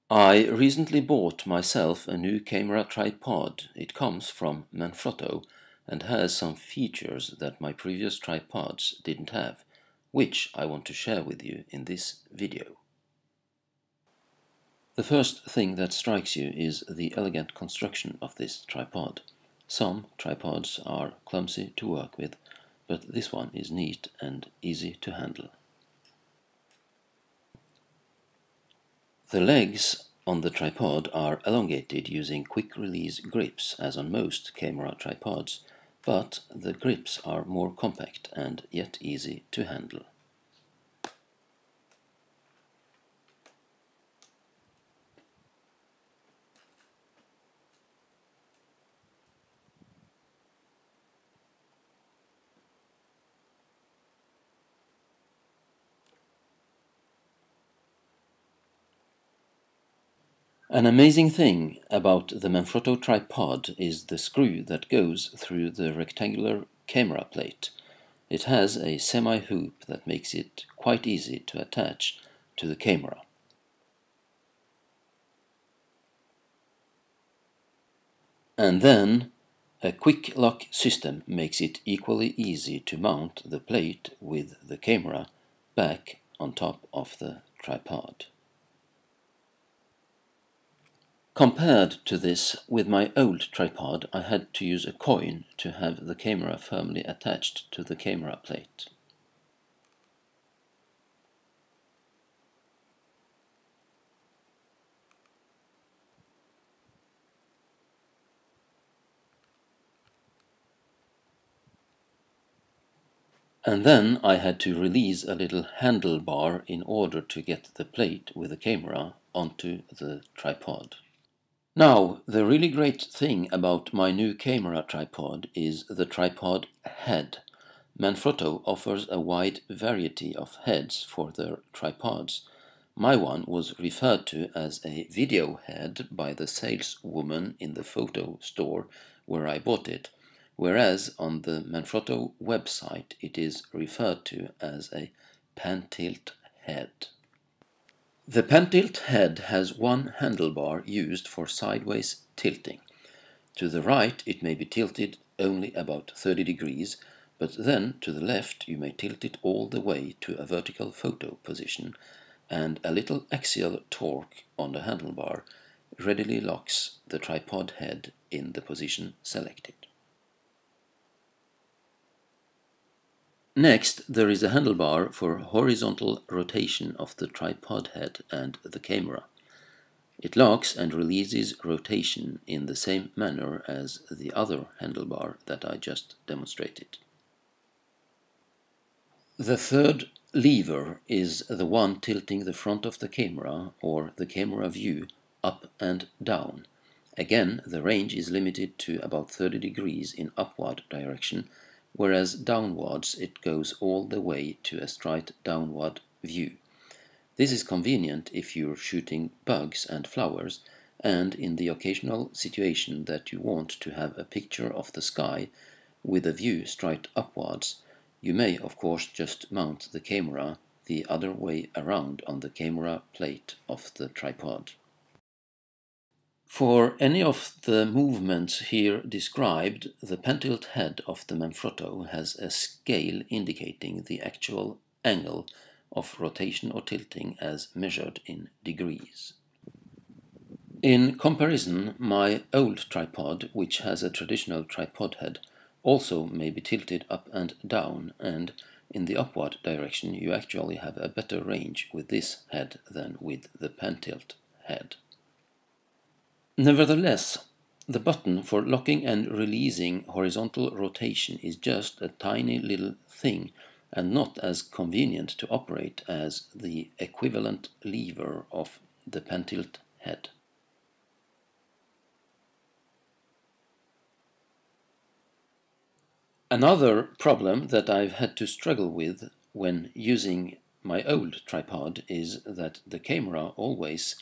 I recently bought myself a new camera tripod. It comes from Manfrotto and has some features that my previous tripods didn't have, which I want to share with you in this video. The first thing that strikes you is the elegant construction of this tripod. Some tripods are clumsy to work with, but this one is neat and easy to handle. The legs on the tripod are elongated using quick-release grips as on most camera tripods, but the grips are more compact and yet easy to handle. An amazing thing about the Manfrotto tripod is the screw that goes through the rectangular camera plate. It has a semi-hoop that makes it quite easy to attach to the camera. And then a quick lock system makes it equally easy to mount the plate with the camera back on top of the tripod. Compared to this, with my old tripod, I had to use a coin to have the camera firmly attached to the camera plate. And then I had to release a little handlebar in order to get the plate with the camera onto the tripod. Now, the really great thing about my new camera tripod is the tripod head. Manfrotto offers a wide variety of heads for their tripods. My one was referred to as a video head by the saleswoman in the photo store where I bought it, whereas on the Manfrotto website it is referred to as a pan-tilt head. The pan-tilt head has one handlebar used for sideways tilting. To the right it may be tilted only about 30 degrees, but then to the left you may tilt it all the way to a vertical photo position, and a little axial torque on the handlebar readily locks the tripod head in the position selected. Next, there is a handlebar for horizontal rotation of the tripod head and the camera. It locks and releases rotation in the same manner as the other handlebar that I just demonstrated. The third lever is the one tilting the front of the camera or the camera view up and down. Again, the range is limited to about 30 degrees in upward direction, whereas downwards it goes all the way to a straight downward view. This is convenient if you're shooting bugs and flowers, and in the occasional situation that you want to have a picture of the sky with a view straight upwards. You may, of course, just mount the camera the other way around on the camera plate of the tripod. For any of the movements here described, the pan-tilt head of the Manfrotto has a scale indicating the actual angle of rotation or tilting as measured in degrees. In comparison, my old tripod, which has a traditional tripod head, also may be tilted up and down, and in the upward direction you actually have a better range with this head than with the pan-tilt head. Nevertheless, the button for locking and releasing horizontal rotation is just a tiny little thing and not as convenient to operate as the equivalent lever of the pan-tilt head. Another problem that I've had to struggle with when using my old tripod is that the camera always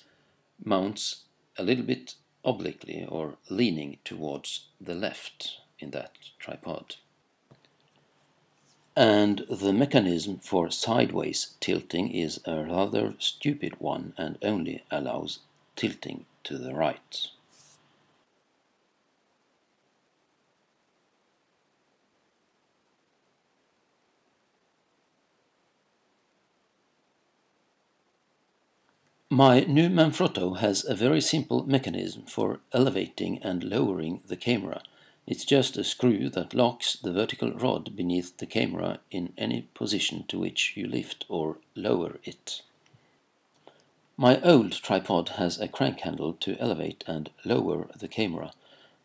mounts a little bit obliquely or leaning towards the left in that tripod. And the mechanism for sideways tilting is a rather stupid one and only allows tilting to the right. My new Manfrotto has a very simple mechanism for elevating and lowering the camera. It's just a screw that locks the vertical rod beneath the camera in any position to which you lift or lower it. My old tripod has a crank handle to elevate and lower the camera.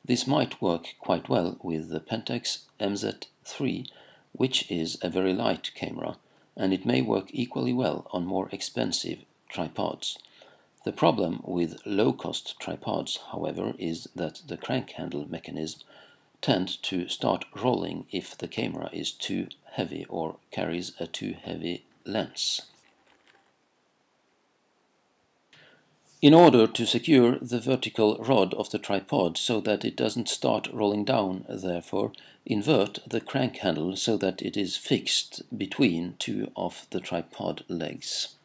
This might work quite well with the Pentax MZ3, which is a very light camera, and it may work equally well on more expensive tripods. The problem with low-cost tripods, however, is that the crank handle mechanism tends to start rolling if the camera is too heavy or carries a too heavy lens. In order to secure the vertical rod of the tripod so that it doesn't start rolling down, therefore, invert the crank handle so that it is fixed between two of the tripod legs.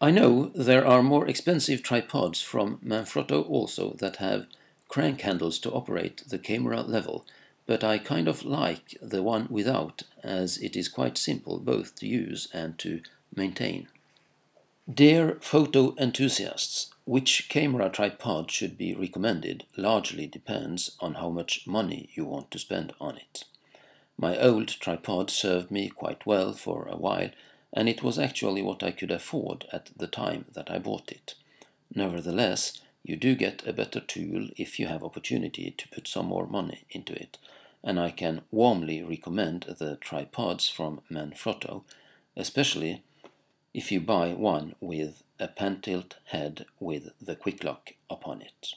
I know there are more expensive tripods from Manfrotto also that have crank handles to operate the camera level, but I kind of like the one without, as it is quite simple both to use and to maintain. Dear photo enthusiasts, which camera tripod should be recommended largely depends on how much money you want to spend on it. My old tripod served me quite well for a while, and it was actually what I could afford at the time that I bought it. Nevertheless, you do get a better tool if you have opportunity to put some more money into it, and I can warmly recommend the tripods from Manfrotto, especially if you buy one with a pan tilt head with the quick lock upon it.